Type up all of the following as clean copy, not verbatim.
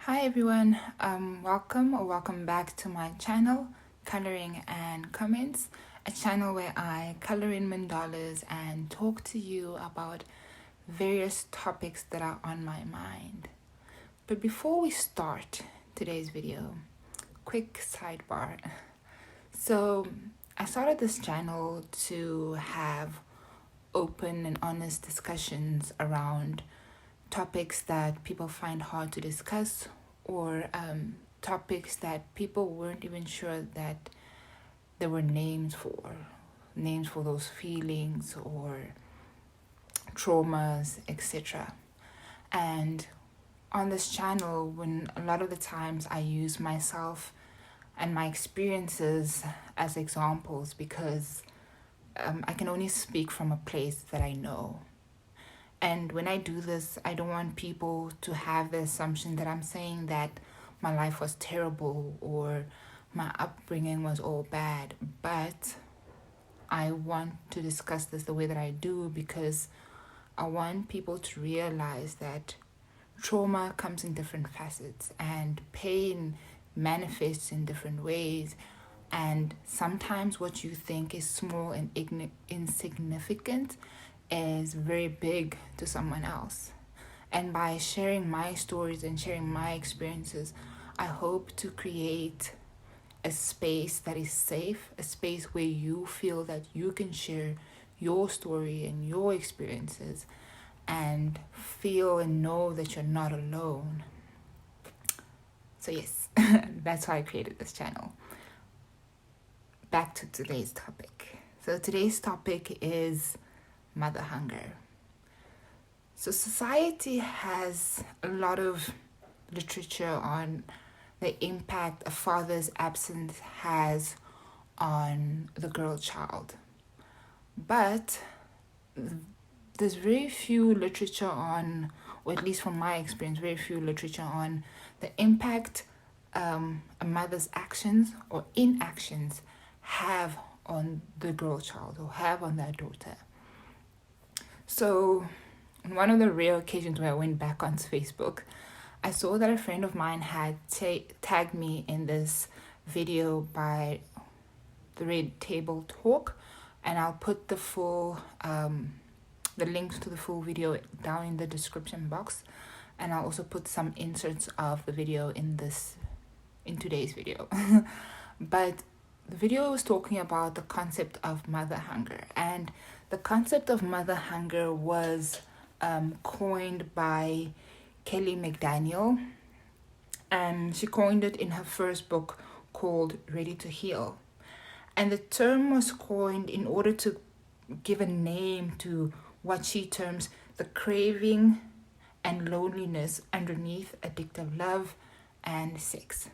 Hi everyone, welcome back to my channel, Coloring and Comments, a channel where I color in mandalas and talk to you about various topics that are on my mind. But before we start today's video, quick sidebar. So I started this channel to have open and honest discussions around topics that people find hard to discuss, or topics that people weren't even sure that there were names for those feelings or traumas, etc. And on this channel, when a lot of the times I use myself and my experiences as examples, because I can only speak from a place that I know. And when I do this, I don't want people to have the assumption that I'm saying that my life was terrible or my upbringing was all bad. But I want to discuss this the way that I do because I want people to realize that trauma comes in different facets and pain manifests in different ways. And sometimes what you think is small and insignificant is very big to someone else. And by sharing my stories and sharing my experiences, I hope to create a space that is safe, a space where you feel that you can share your story and your experiences and feel and know that you're not alone. So yes, that's why I created this channel. Back to today's topic. So today's topic is mother hunger. So society has a lot of literature on the impact a father's absence has on the girl child. But there's very few literature on, or at least from my experience, very few literature on the impact a mother's actions or inactions have on the girl child or have on their daughter. So on one of the rare occasions where I went back onto Facebook, I saw that a friend of mine had tagged me in this video by the Red Table Talk, and I'll put the full the links to the full video down in the description box, and I'll also put some inserts of the video in today's video. But the video was talking about the concept of mother hunger, and the concept of mother hunger was coined by Kelly McDaniel, and she coined it in her first book called Ready to Heal. And the term was coined in order to give a name to what she terms the craving and loneliness underneath addictive love and sex.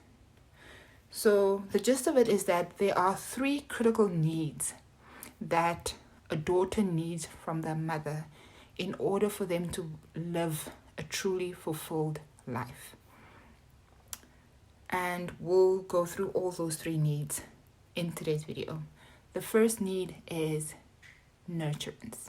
So the gist of it is that there are three critical needs that a daughter needs from their mother in order for them to live a truly fulfilled life. And we'll go through all those three needs in today's video. The first need is nurturance.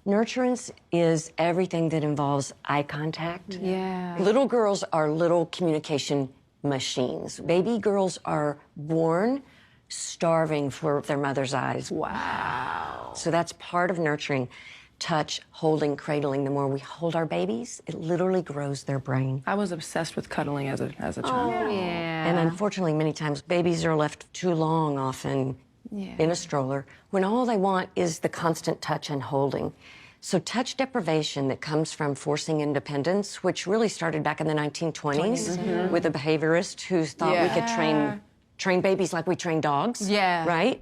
Nurturance is everything that involves eye contact. Yeah. Little girls are little communication machines. Baby girls are born starving for their mother's eyes. Wow. So that's part of nurturing. Touch, holding, cradling. The more we hold our babies, it literally grows their brain. I was obsessed with cuddling as a child. Oh, yeah. And unfortunately, many times, babies are left too long, often in a stroller, when all they want is the constant touch and holding. So touch deprivation that comes from forcing independence, which really started back in the 1920s with a behaviorist who thought we could train babies like we train dogs. Yeah. Right?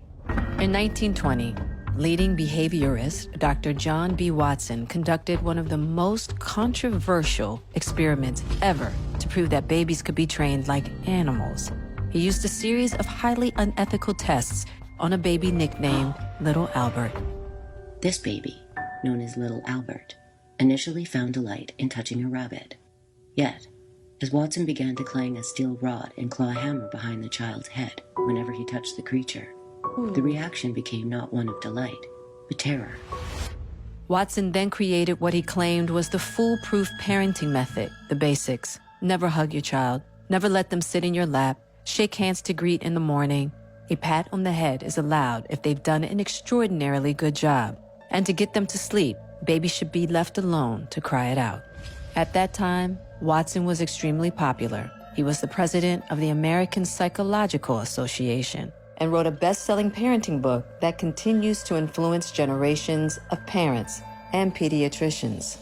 In 1920, leading behaviorist Dr. John B. Watson conducted one of the most controversial experiments ever to prove that babies could be trained like animals. He used a series of highly unethical tests on a baby nicknamed Little Albert. This baby, known as Little Albert, initially found delight in touching a rabbit. Yet, as Watson began to clang a steel rod and claw a hammer behind the child's head whenever he touched the creature, the reaction became not one of delight, but terror. Watson then created what he claimed was the foolproof parenting method, the basics. Never hug your child. Never let them sit in your lap. Shake hands to greet in the morning. A pat on the head is allowed if they've done an extraordinarily good job. And to get them to sleep, babies should be left alone to cry it out. At that time, Watson was extremely popular. He was the president of the American Psychological Association and wrote a best-selling parenting book that continues to influence generations of parents and pediatricians.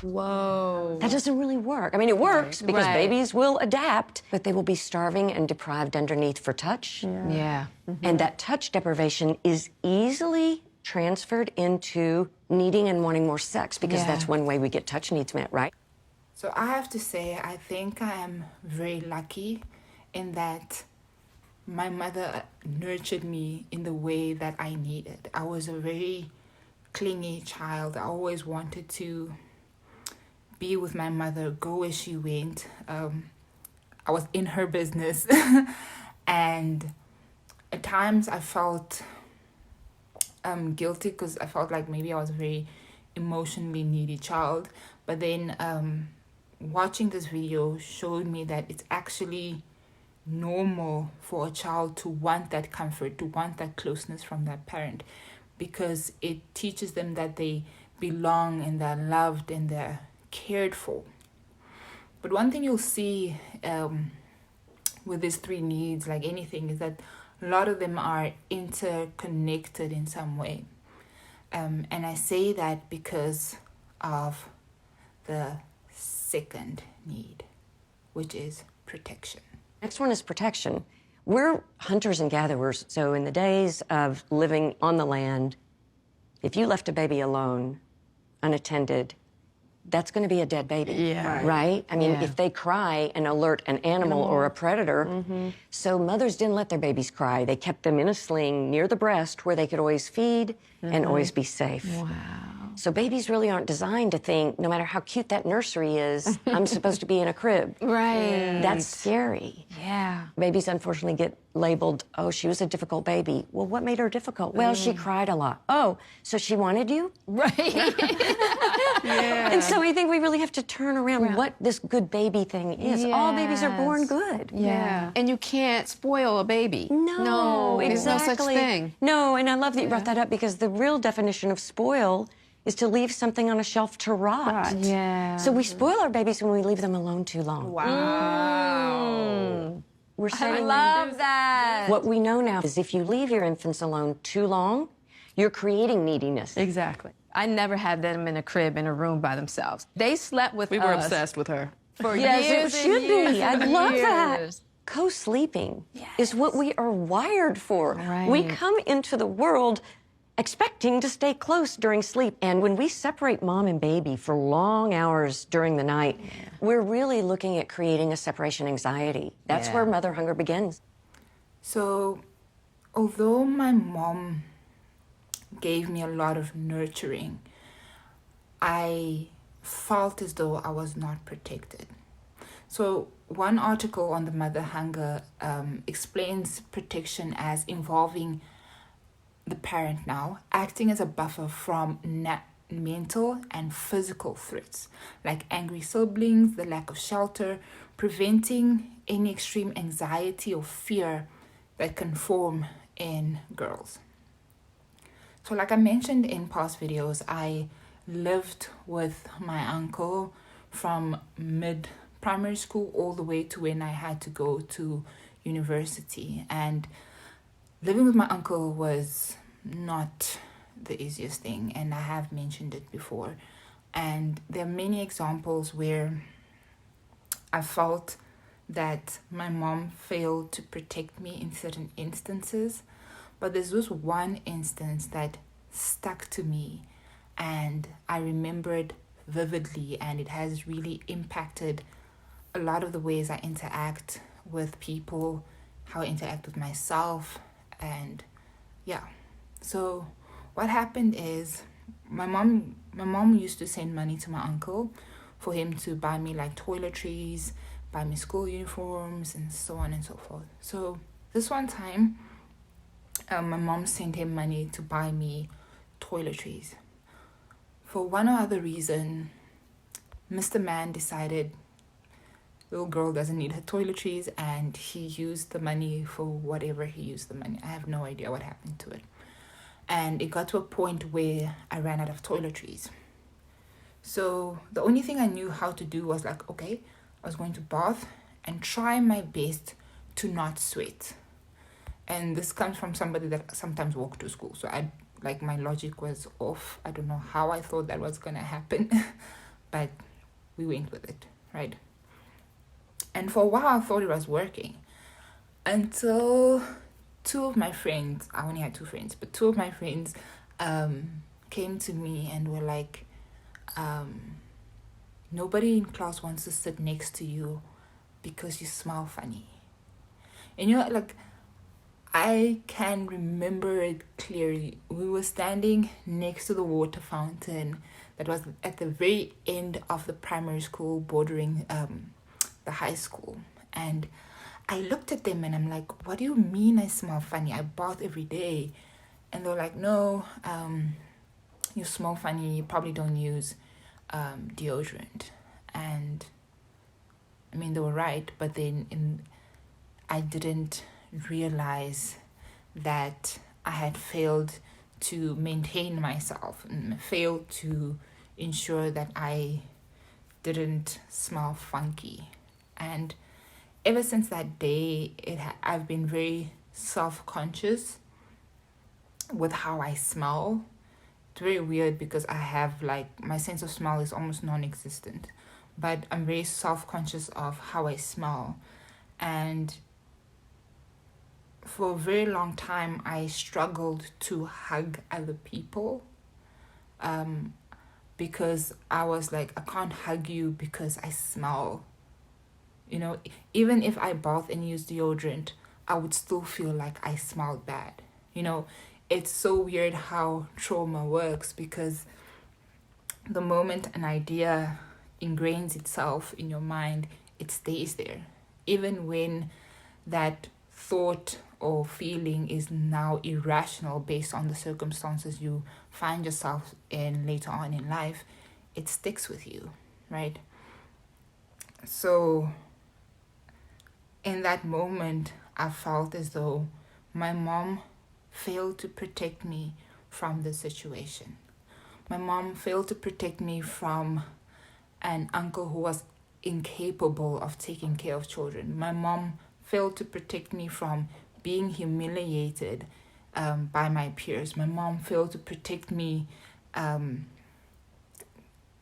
Whoa. That doesn't really work. I mean, it works because Right. babies will adapt, but they will be starving and deprived underneath for touch. Yeah. And that touch deprivation is easily transferred into needing and wanting more sex because Yeah. that's one way we get touch needs met, right? So I have to say, I think I am very lucky in that my mother nurtured me in the way that I needed. I was a very clingy child. I always wanted to be with my mother, go where she went. I was in her business. And at times I felt guilty because I felt like maybe I was a very emotionally needy child. But then watching this video showed me that it's actually normal for a child to want that comfort, to want that closeness from that parent, because it teaches them that they belong and they're loved and they're cared for. But one thing you'll see with these three needs, like anything, is that a lot of them are interconnected in some way. And I say that because of the second need, which is protection. Next one is protection. We're hunters and gatherers, so in the days of living on the land, if you left a baby alone, unattended, that's going to be a dead baby, Yeah. right? I mean, Yeah. if they cry and alert an animal or a predator, so mothers didn't let their babies cry. They kept them in a sling near the breast where they could always feed and always be safe. Wow. So babies really aren't designed to think, no matter how cute that nursery is, I'm supposed to be in a crib. Right. That's scary. Yeah. Babies unfortunately get labeled, oh, she was a difficult baby. Well, what made her difficult? Well, she cried a lot. Oh, so she wanted you? Right. And so I think we really have to turn around what this good baby thing is. All babies are born Yes. good. Yeah. And you can't spoil a baby. No, There's no exactly. such thing. No, and I love that you brought that up because the real definition of spoil is to leave something on a shelf to rot. Yeah. So we spoil our babies when we leave them alone too long. Wow. We're I setting love that. What we know now is if you leave your infants alone too long, you're creating neediness. Exactly. I never had them in a crib in a room by themselves. They slept with We us were obsessed with her. for Yes, years it and should years be. I and love that. years. Co-sleeping is what we are wired for. Right. We come into the world expecting to stay close during sleep. And when we separate mom and baby for long hours during the night, we're really looking at creating a separation anxiety. That's where mother hunger begins. So, although my mom gave me a lot of nurturing, I felt as though I was not protected. So, one article on the mother hunger explains protection as involving the parent now acting as a buffer from mental and physical threats like angry siblings, the lack of shelter, preventing any extreme anxiety or fear that can form in girls. So like I mentioned in past videos, I lived with my uncle from mid-primary school all the way to when I had to go to university. And living with my uncle was not the easiest thing, and I have mentioned it before. And there are many examples where I felt that my mom failed to protect me in certain instances, but there's this one instance that stuck to me and I remember it vividly, and it has really impacted a lot of the ways I interact with people, how I interact with myself, and yeah. So what happened is my mom used to send money to my uncle for him to buy me like toiletries, buy me school uniforms, and so on and so forth. So this one time, my mom sent him money to buy me toiletries. For one or other reason, Mr. Man decided the little girl doesn't need her toiletries, and he used the money for whatever he used the money. I have no idea what happened to it. And it got to a point where I ran out of toiletries. So the only thing I knew how to do was like, okay, I was going to bath and try my best to not sweat. And this comes from somebody that sometimes walked to school. So my logic was off. I don't know how I thought that was going to happen, but we went with it, right? And for a while, I thought it was working until two of my friends, I only had two friends, but two of my friends came to me and were like, nobody in class wants to sit next to you because you smell funny. And I can remember it clearly. We were standing next to the water fountain that was at the very end of the primary school bordering the high school. And I looked at them and I'm like, what do you mean I smell funny? I bath every day. And they're like, no, you smell funny. You probably don't use deodorant. And I mean, they were right, but then I didn't realize that I had failed to maintain myself and failed to ensure that I didn't smell funky. And ever since that day, I've been very self-conscious with how I smell. It's very weird because I have my sense of smell is almost non-existent, but I'm very self-conscious of how I smell. And for a very long time, I struggled to hug other people because I was like, I can't hug you because I smell. Even if I bath and use deodorant, I would still feel like I smelled bad. It's so weird how trauma works, because the moment an idea ingrains itself in your mind, it stays there. Even when that thought or feeling is now irrational based on the circumstances you find yourself in later on in life, it sticks with you, right? So in that moment, I felt as though my mom failed to protect me from the situation. My mom failed to protect me from an uncle who was incapable of taking care of children. My mom failed to protect me from being humiliated by my peers. My mom failed to protect me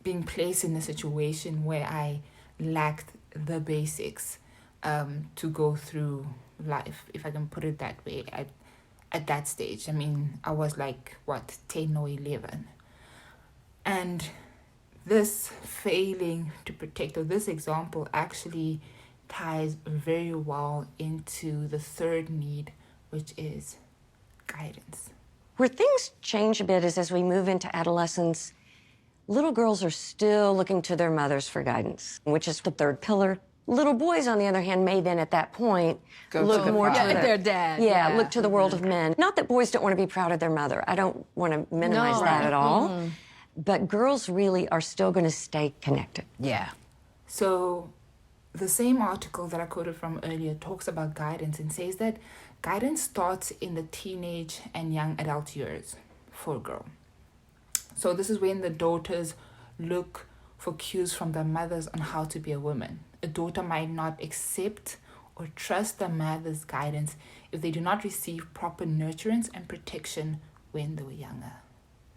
being placed in a situation where I lacked the basics to go through life, if I can put it that way, at that stage. I mean, I was 10 or 11. And this failing to protect, or this example, actually ties very well into the third need, which is guidance. Where things change a bit is as we move into adolescence, little girls are still looking to their mothers for guidance, which is the third pillar. Little boys, on the other hand, may then at that point look more to their dad. Yeah, look to the world of men. Not that boys don't want to be proud of their mother. I don't want to minimize that at all. Mm-hmm. But girls really are still going to stay connected. Yeah. So the same article that I quoted from earlier talks about guidance and says that guidance starts in the teenage and young adult years for a girl. So this is when the daughters look for cues from their mothers on how to be a woman. A daughter might not accept or trust their mother's guidance if they do not receive proper nurturance and protection when they were younger.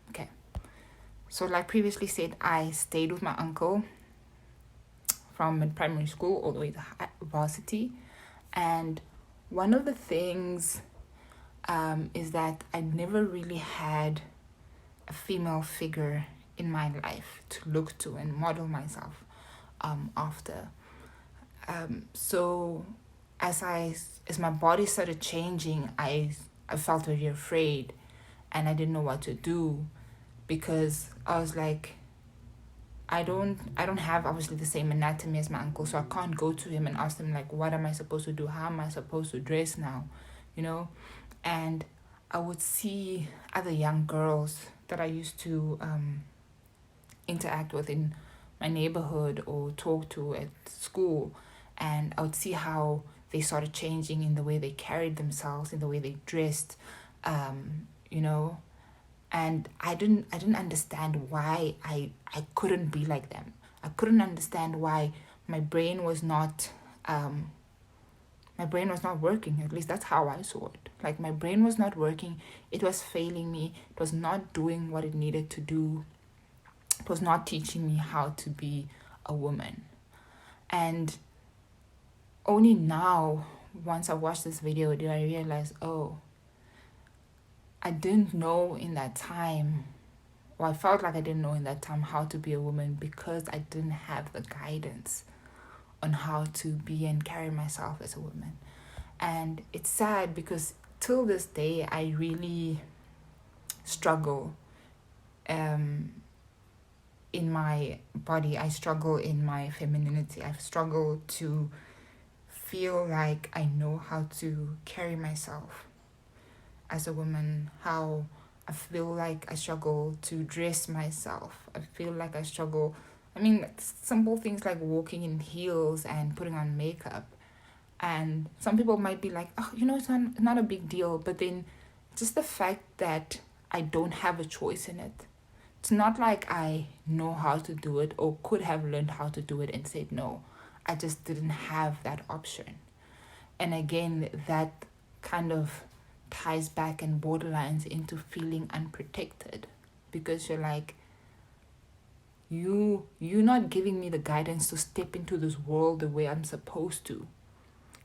Okay. So like previously said, I stayed with my uncle from mid-primary school all the way to varsity. And one of the things is that I never really had a female figure in my life to look to and model myself after. So as my body started changing, I felt very afraid, and I didn't know what to do, because I was like, I don't have obviously the same anatomy as my uncle, so I can't go to him and ask him what am I supposed to do? How am I supposed to dress now? And I would see other young girls that I used to interact with in my neighborhood or talk to at school, and I would see how they started changing in the way they carried themselves, in the way they dressed, you know, and I didn't understand why I couldn't be like them. I couldn't understand why my brain was not working. At least that's how I saw it. Like, my brain was not working. It was failing me. It was not doing what it needed to do. It was not teaching me how to be a woman. And only now, once I watched this video, did I realize, oh, I didn't know in that time, or I felt like I didn't know in that time how to be a woman, because I didn't have the guidance on how to be and carry myself as a woman. And it's sad because till this day, I really struggle in my body. I struggle in my femininity. I struggle to feel like I know how to carry myself as a woman, how I feel like I struggle to dress myself. I feel like I struggle, simple things like walking in heels and putting on makeup. And some people might be like, oh, it's not a big deal. But then just the fact that I don't have a choice in it. It's not like I know how to do it or could have learned how to do it and said no. I just didn't have that option. And again, that kind of ties back and borderlines into feeling unprotected, because you're like, you're not giving me the guidance to step into this world the way I'm supposed to.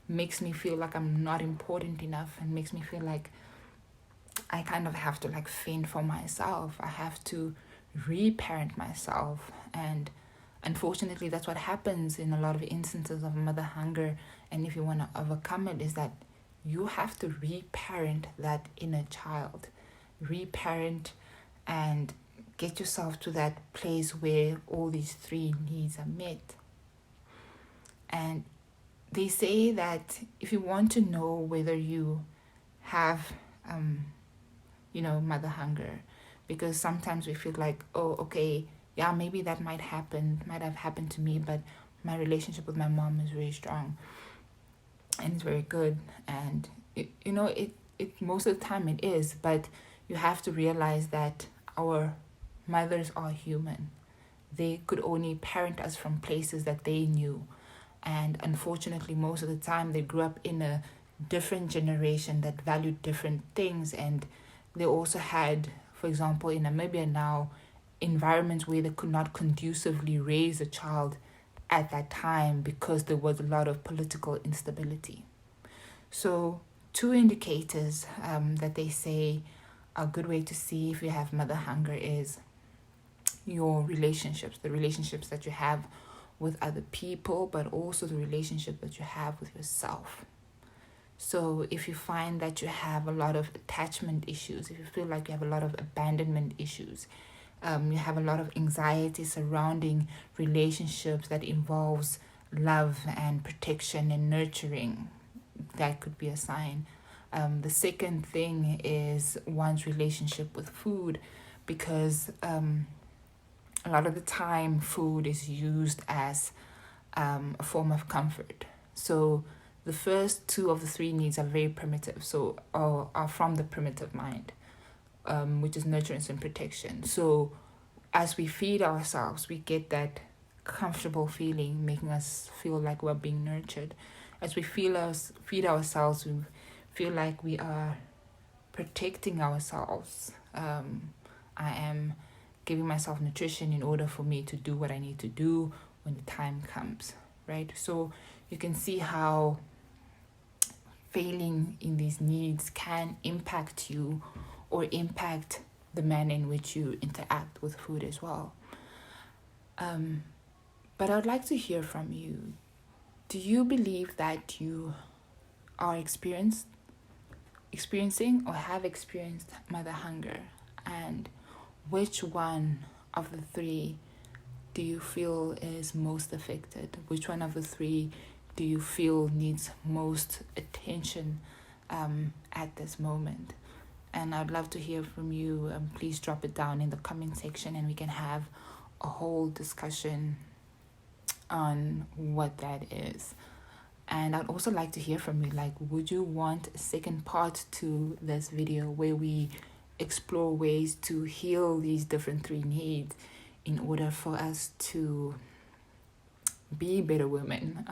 Makes me feel like I'm not important enough, and makes me feel like I kind of have to like fend for myself. I have to reparent myself. And unfortunately, that's what happens in a lot of instances of mother hunger. And if you want to overcome it, is that you have to reparent that inner child. Reparent and get yourself to that place where all these three needs are met. And they say that if you want to know whether you have, mother hunger, because sometimes we feel like, oh, okay, yeah, maybe that might have happened to me, but my relationship with my mom is very strong and it's very good. And, it most of the time it is, but you have to realize that our mothers are human. They could only parent us from places that they knew. And unfortunately, most of the time, they grew up in a different generation that valued different things. And they also had, for example, in Namibia now, environments where they could not conducively raise a child at that time because there was a lot of political instability. So 2 indicators that they say a good way to see if you have mother hunger is your relationships, the relationships that you have with other people, but also the relationship that you have with yourself. So if you find that you have a lot of attachment issues, if you feel like you have a lot of abandonment issues, you have a lot of anxiety surrounding relationships that involves love and protection and nurturing, that could be a sign. The second thing is one's relationship with food, because a lot of the time food is used as a form of comfort. So the first 2 of the 3 needs are very primitive, so are from the primitive mind, which is nurturance and protection. So as we feed ourselves, we get that comfortable feeling, making us feel like we're being nurtured. As we feed ourselves, we feel like we are protecting ourselves. I am giving myself nutrition in order for me to do what I need to do when the time comes, right? So you can see how failing in these needs can impact you or impact the manner in which you interact with food as well. But I would like to hear from you. Do you believe that you are experiencing or have experienced mother hunger? And which one of the 3 do you feel is most affected? Which one of the 3 do you feel needs most attention at this moment? And I'd love to hear from you. Please drop it down in the comment section and we can have a whole discussion on what that is. And I'd also like to hear from you, like, would you want a second part to this video where we explore ways to heal these different 3 needs in order for us to be better women?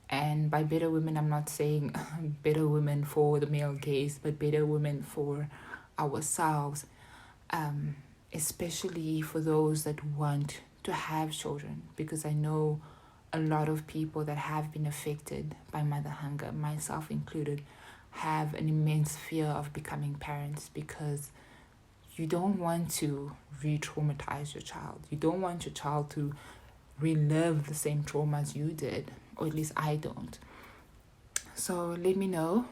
And by better women, I'm not saying better women for the male gaze, but better women for ourselves, especially for those that want to have children, because I know a lot of people that have been affected by mother hunger, myself included, have an immense fear of becoming parents because you don't want to re-traumatize your child. You don't want your child to relive the same traumas you did, or at least I don't. So let me know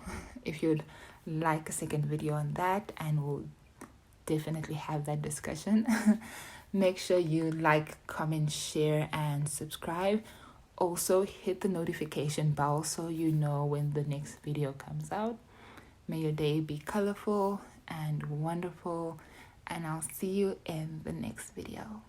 if you'd like a second video on that, and we'll definitely have that discussion. Make sure you like, comment, share, and subscribe. Also, hit the notification bell so you know when the next video comes out. May your day be colorful and wonderful, and I'll see you in the next video.